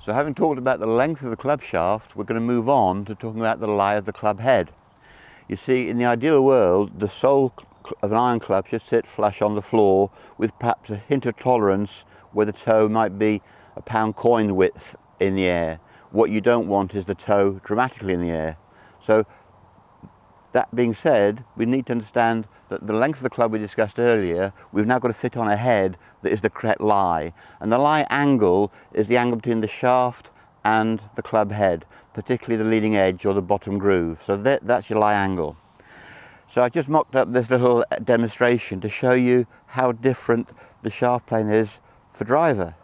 So having talked about the length of the club shaft, we're going to move on to talking about the lie of the club head. You see, in the ideal world, the sole of an iron club should sit flush on the floor with perhaps a hint of tolerance where the toe might be a pound coin width in the air. What you don't want is the toe dramatically in the air. So that being said, we need to understand that the length of the club we discussed earlier, we've now got to fit on a head that is the correct lie. And the lie angle is the angle between the shaft and the club head, particularly the leading edge or the bottom groove. So that's your lie angle. So I just mocked up this little demonstration to show you how different the shaft plane is for driver.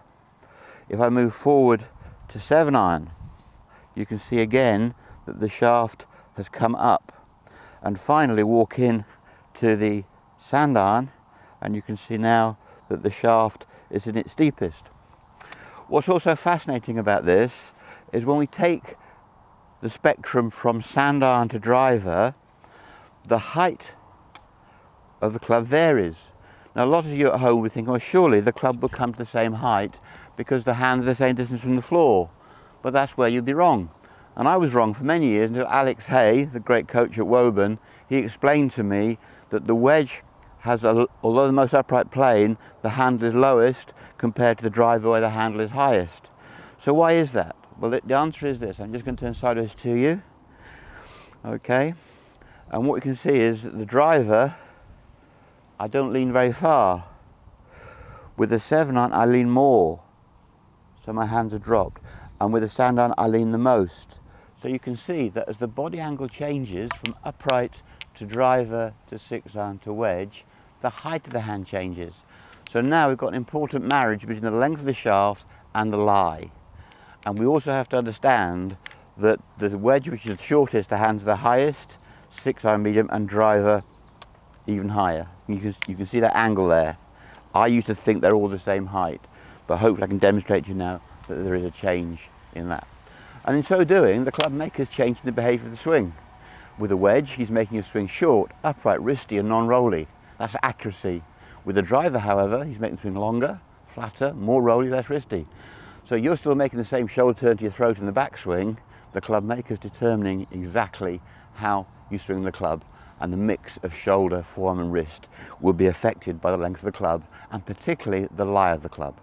If I move forward to 7 iron, you can see again that the shaft has come up. And finally walk in to the sand iron, and you can see now that the shaft is in its deepest. What's also fascinating about this is when we take the spectrum from sand iron to driver, the height of the club varies. Now a lot of you at home would think, oh surely the club will come to the same height because the hands are the same distance from the floor. But that's where you'd be wrong. And I was wrong for many years until Alex Hay, the great coach at Woburn, he explained to me that the wedge has, although the most upright plane, the handle is lowest compared to the driver where the handle is highest. So why is that? Well, the answer is this. I'm just going to turn sideways to you. Okay. And what you can see is that the driver, I don't lean very far. With the 7 iron, I lean more. So my hands are dropped. And with the sand iron, I lean the most. So you can see that as the body angle changes from upright to driver to 6 iron to wedge, the height of the hand changes. So now we've got an important marriage between the length of the shaft and the lie. And we also have to understand that the wedge, which is the shortest, the hands are the highest, 6 iron medium, and driver even higher. You can see that angle there. I used to think they're all the same height, but hopefully I can demonstrate to you now that there is a change in that. And in so doing, the club maker's changing the behaviour of the swing. With a wedge, he's making a swing short, upright, wristy and non-rolly. That's accuracy. With the driver, however, he's making the swing longer, flatter, more rolly, less wristy. So you're still making the same shoulder turn to your throat in the backswing. The club maker's determining exactly how you swing the club, and the mix of shoulder, forearm and wrist will be affected by the length of the club, and particularly the lie of the club.